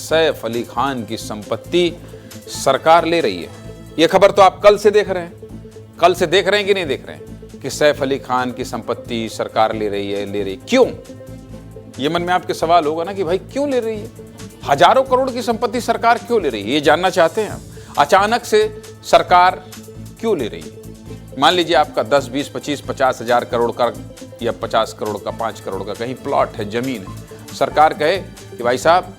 सैफ अली खान की संपत्ति सरकार ले रही है। यह खबर तो आप कल से देख रहे हैं, कल से देख रहे हैं कि नहीं देख रहे हैं कि सैफ अली खान की संपत्ति सरकार ले रही है। ले रही क्यों? ये मन में आपके सवाल होगा ना कि भाई क्यों ले रही है, हजारों करोड़ की संपत्ति सरकार क्यों ले रही है, ये जानना चाहते हैं हम। अचानक से सरकार क्यों ले रही है? मान लीजिए आपका 10, 20, 25, 50 हजार करोड़ का या 50 करोड़ का, 5 करोड़ का कहीं प्लॉट है, जमीन है, सरकार कहे कि भाई साहब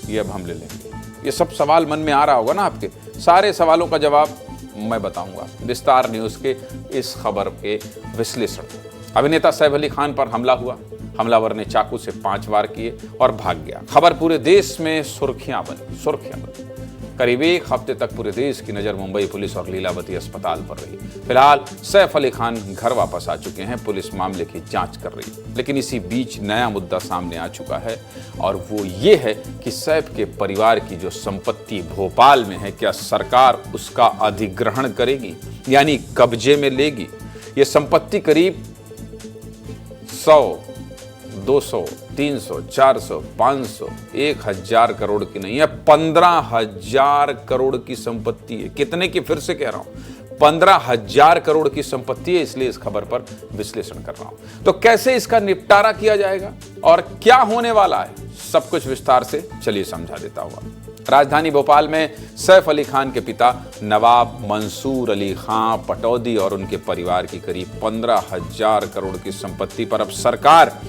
ये अब हम ले लेंगे। ये सब सवाल मन में आ रहा होगा ना आपके। सारे सवालों का जवाब मैं बताऊंगा विस्तार न्यूज के इस खबर के विश्लेषण। अभिनेता सैफ अली खान पर हमला हुआ, हमलावर ने चाकू से 5 वार किए और भाग गया। खबर पूरे देश में सुर्खियां बनी। करीब 1 हफ्ते तक पूरे देश की नजर मुंबई पुलिस और लीलावती अस्पताल पर रही। फिलहाल सैफ अली खान घर वापस आ चुके हैं, पुलिस मामले की जांच कर रही है। लेकिन इसी बीच नया मुद्दा सामने आ चुका है और वो ये है कि सैफ के परिवार की जो संपत्ति भोपाल में है, क्या सरकार उसका अधिग्रहण करेगी, यानी कब्जे में लेगी? ये संपत्ति करीब 100, 200, 300, 400, 500, 1000 करोड़ की नहीं है, 15,000 करोड़ की संपत्ति है। कितने की? फिर से कह रहा हूं, 15,000 करोड़ की संपत्ति है। इसलिए इस खबर पर विश्लेषण कर रहा हूं। तो कैसे इसका निपटारा किया जाएगा और क्या होने वाला है, सब कुछ विस्तार से चलिए समझा देता हुआ। राजधानी भोपाल में सैफ अली खान के पिता नवाब मंसूर अली खां पटौदी और उनके परिवार की करीब 15,000 करोड़ की संपत्ति पर अब सरकार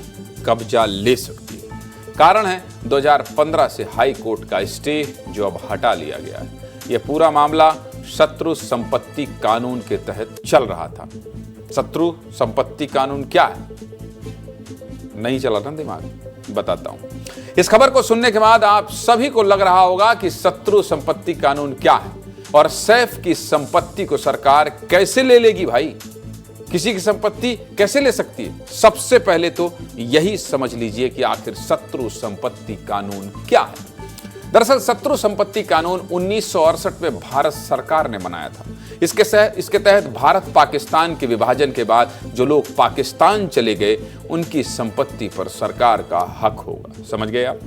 कब्जा ले सकती है। कारण है 2015 से हाई कोर्ट का स्टे जो अब हटा लिया गया है। यह पूरा मामला शत्रु संपत्ति कानून के तहत चल रहा था। शत्रु संपत्ति कानून क्या है? नहीं चला ना दिमाग, बताता हूं। इस खबर को सुनने के बाद आप सभी को लग रहा होगा कि शत्रु संपत्ति कानून क्या है और सैफ की संपत्ति को सरकार कैसे ले लेगी। भाई किसी की संपत्ति कैसे ले सकती है? सबसे पहले तो यही समझ लीजिए कि आखिर शत्रु संपत्ति कानून क्या है। दरअसल शत्रु संपत्ति कानून 1968 में भारत सरकार ने बनाया था। इसके तहत भारत पाकिस्तान के विभाजन के बाद जो लोग पाकिस्तान चले गए उनकी संपत्ति पर सरकार का हक होगा। समझ गए आप?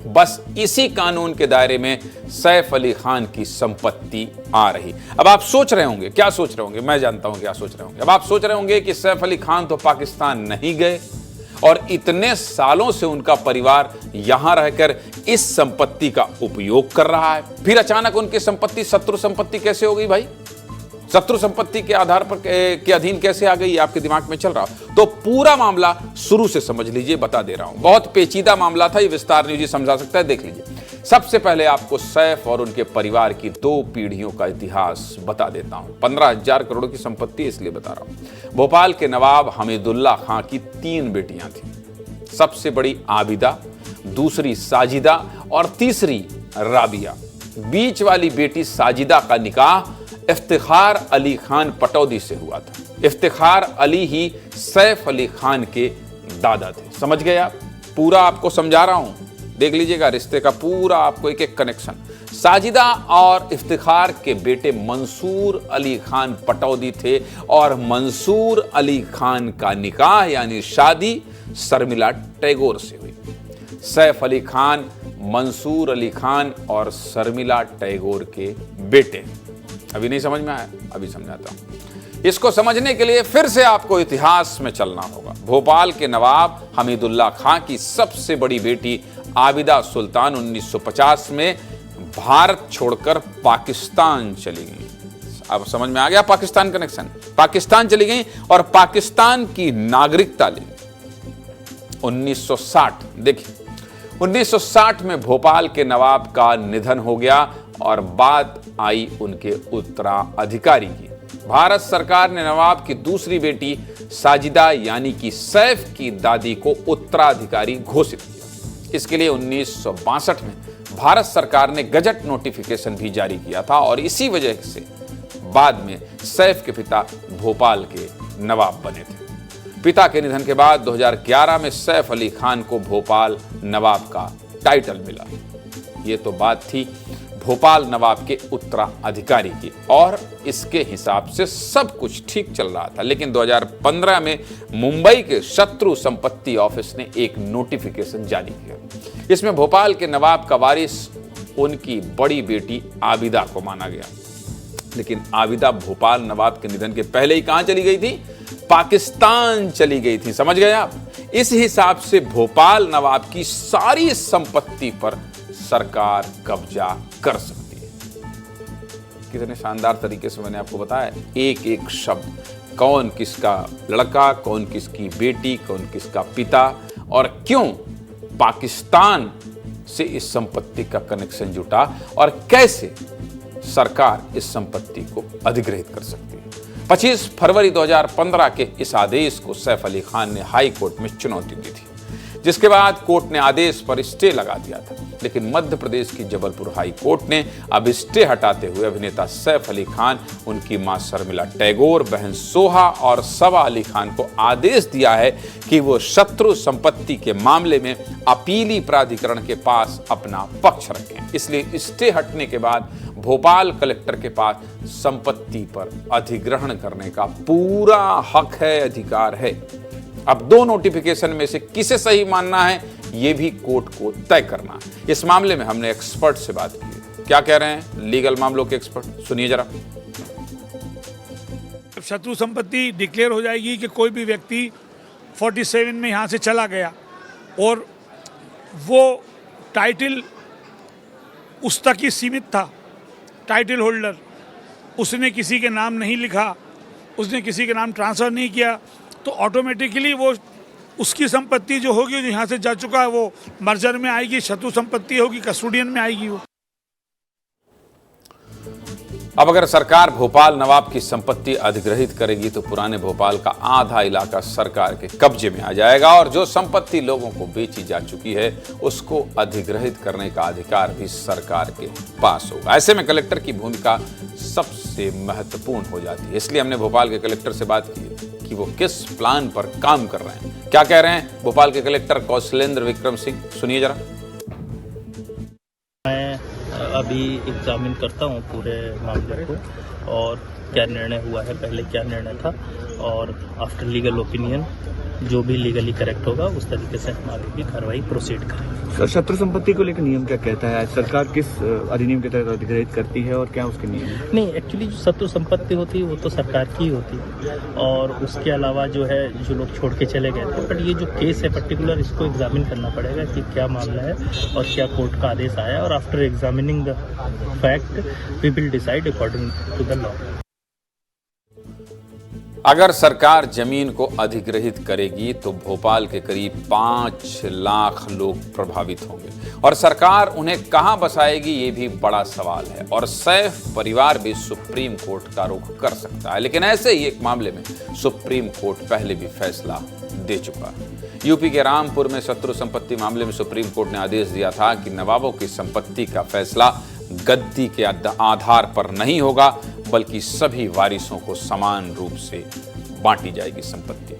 बस इसी कानून के दायरे में सैफ अली खान की संपत्ति आ रही। अब आप सोच रहे होंगे, क्या सोच रहे होंगे, मैं जानता हूं क्या सोच रहे होंगे। अब आप सोच रहे होंगे कि सैफ अली खान तो पाकिस्तान नहीं गए और इतने सालों से उनका परिवार यहां रहकर इस संपत्ति का उपयोग कर रहा है, फिर अचानक उनकी संपत्ति शत्रु संपत्ति कैसे हो गई? भाई शत्रु संपत्ति के आधार पर के अधीन कैसे आ गई, आपके दिमाग में चल रहा। तो पूरा मामला शुरू से समझ लीजिए, बता दे रहा हूं। बहुत पेचीदा मामला था, ये विस्तार न्यूज समझा सकता है, देख लीजिए। सबसे पहले आपको सैफ और उनके परिवार की 2 पीढ़ियों का इतिहास बता देता हूं। 15,000 करोड़ की संपत्ति इसलिए बता रहा हूं। भोपाल के नवाब हमीदुल्ला खां की 3 बेटियां थी। सबसे बड़ी आबिदा, दूसरी साजिदा और तीसरी राबिया। बीच वाली बेटी साजिदा का निकाह इफ्तिखार अली खान पटौदी से हुआ था। इफ्तिखार अली ही सैफ अली खान के दादा थे। समझ गए आप? पूरा आपको समझा रहा हूं, देख लीजिएगा रिश्ते का पूरा आपको एक एक कनेक्शन। साजिदा और इफ्तिखार के बेटे मंसूर अली खान पटौदी थे और मंसूर अली खान का निकाह यानी शादी शर्मिला टैगोर से हुई। सैफ अली खान मंसूर अली खान और शर्मिला टैगोर के बेटे। अभी नहीं समझ में आया? अभी समझाता हूं। इसको समझने के लिए फिर से आपको इतिहास में चलना होगा। भोपाल के नवाब हमीदुल्ला खां की सबसे बड़ी बेटी आबिदा सुल्तान 1950 में भारत छोड़कर पाकिस्तान चली गई। अब समझ में आ गया पाकिस्तान कनेक्शन? पाकिस्तान चली गई और पाकिस्तान की नागरिकता ली 1960। देखिए 1960 में भोपाल के नवाब का निधन हो गया और बात आई उनके उत्तराधिकारी की। भारत सरकार ने नवाब की दूसरी बेटी साजिदा यानी कि सैफ की दादी को उत्तराधिकारी घोषित किया। इसके लिए 1962 में भारत सरकार ने गजट नोटिफिकेशन भी जारी किया था और इसी वजह से बाद में सैफ के पिता भोपाल के नवाब बने थे। पिता के निधन के बाद 2011 में सैफ अली खान को भोपाल नवाब का टाइटल मिला। ये तो बात थी भोपाल नवाब के उत्तराधिकारी की और इसके हिसाब से सब कुछ ठीक चल रहा था। लेकिन 2015 में मुंबई के शत्रु संपत्ति ऑफिस ने एक नोटिफिकेशन जारी किया। इसमें भोपाल के नवाब का वारिस उनकी बड़ी बेटी आबिदा को माना गया। लेकिन आबिदा भोपाल नवाब के निधन के पहले ही कहां चली गई थी? पाकिस्तान चली गई थी। समझ गए आप? इस हिसाब से भोपाल नवाब की सारी संपत्ति पर सरकार कब्जा कर सकती है। कितने शानदार तरीके से मैंने आपको बताया, एक एक शब्द, कौन किसका लड़का, कौन किसकी बेटी, कौन किसका पिता, और क्यों पाकिस्तान से इस संपत्ति का कनेक्शन जुटा और कैसे सरकार इस संपत्ति को अधिग्रहित कर सकती है। 25 फरवरी 2015 के इस आदेश को सैफ अली खान ने हाई कोर्ट में चुनौती दी थी, जिसके बाद कोर्ट ने आदेश पर स्टे लगा दिया था। लेकिन मध्य प्रदेश की जबलपुर हाई कोर्ट ने अब स्टे हटाते हुए अभिनेता सैफ अली खान, उनकी मां शर्मिला टैगोर, बहन सोहा और सबा अली खान को आदेश दिया है कि वो शत्रु संपत्ति के मामले में अपीली प्राधिकरण के पास अपना पक्ष रखें। इसलिए स्टे हटने के बाद भोपाल कलेक्टर के पास संपत्ति पर अधिग्रहण करने का पूरा हक है, अधिकार है। अब दो नोटिफिकेशन में से किसे सही मानना है, यह भी कोर्ट को तय करना है। इस मामले में हमने एक्सपर्ट से बात की। क्या कह रहे हैं लीगल मामलों के एक्सपर्ट, सुनिए जरा। शत्रु संपत्ति डिक्लेयर हो जाएगी कि कोई भी व्यक्ति 47 में यहाँ से चला गया और वो टाइटल उस तक ही सीमित था, टाइटल होल्डर, उसने किसी के नाम नहीं लिखा, उसने किसी के नाम ट्रांसफ़र नहीं किया, तो ऑटोमेटिकली वो उसकी संपत्ति जो होगी, जो यहाँ से जा चुका है, वो मर्जर में आएगी, शत्रु संपत्ति होगी, कस्टोडियन में आएगी वो। अब अगर सरकार भोपाल नवाब की संपत्ति अधिग्रहित करेगी तो पुराने भोपाल का आधा इलाका सरकार के कब्जे में आ जाएगा और जो संपत्ति लोगों को बेची जा चुकी है उसको अधिग्रहित करने का अधिकार भी सरकार के पास होगा। ऐसे में कलेक्टर की भूमिका सबसे महत्वपूर्ण हो जाती है। इसलिए हमने भोपाल के कलेक्टर से बात की कि वो किस प्लान पर काम कर रहे हैं। क्या कह रहे हैं भोपाल के कलेक्टर कौशलेंद्र विक्रम सिंह, सुनिए जरा। अभी एग्जामिन करता हूँ पूरे मामले को और क्या निर्णय हुआ है, पहले क्या निर्णय था, और आफ्टर लीगल ओपिनियन जो भी लीगली करेक्ट होगा उस तरीके से हम आगे की कार्रवाई प्रोसीड करेंगे। सर, शत्रु संपत्ति को लेकर नियम क्या कहता है? सरकार किस अधिनियम के तहत अधिग्रहित करती है और क्या उसके नियम? नहीं, एक्चुअली जो शत्रु संपत्ति होती है वो तो सरकार की होती है और उसके अलावा जो है जो लोग छोड़ के चले गए थे, बट ये जो केस है पर्टिकुलर, इसको एग्जामिन करना पड़ेगा कि क्या मामला है और क्या कोर्ट का आदेश आया, और after examining the fact we will decide according to the law. अगर सरकार जमीन को अधिग्रहित करेगी तो भोपाल के करीब 5 लाख लोग प्रभावित होंगे और सरकार उन्हें कहां बसाएगी ये भी बड़ा सवाल है। और सैफ परिवार भी सुप्रीम कोर्ट का रुख कर सकता है, लेकिन ऐसे ही एक मामले में सुप्रीम कोर्ट पहले भी फैसला दे चुका है। यूपी के रामपुर में शत्रु संपत्ति मामले में सुप्रीम कोर्ट ने आदेश दिया था कि नवाबों की संपत्ति का फैसला गद्दी के आधार पर नहीं होगा, बल्कि सभी वारिसों को समान रूप से बांटी जाएगी संपत्ति।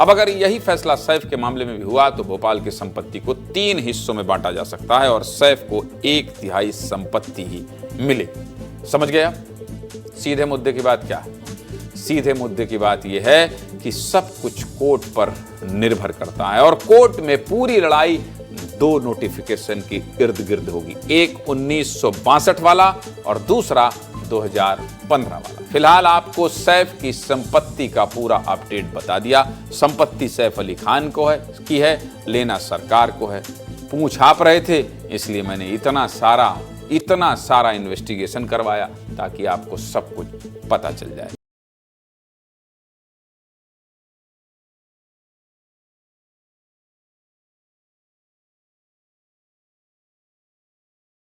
अब अगर यही फैसला सैफ के मामले में भी हुआ तो भोपाल की संपत्ति को 3 हिस्सों में बांटा जा सकता है और सैफ को 1/3 संपत्ति ही मिलेगी। समझ गया? सीधे मुद्दे की बात क्या है? सीधे मुद्दे की बात यह है कि सब कुछ कोर्ट पर निर्भर करता है और कोर्ट में पूरी लड़ाई 2 नोटिफिकेशन के इर्द गिर्द होगी, एक 1962 वाला और दूसरा 2015 वाला। फिलहाल आपको सैफ की संपत्ति का पूरा अपडेट बता दिया। संपत्ति सैफ अली खान को है, लेना सरकार को है। पूछ आप रहे थे, इसलिए मैंने इतना सारा इन्वेस्टिगेशन करवाया ताकि आपको सब कुछ पता चल जाए।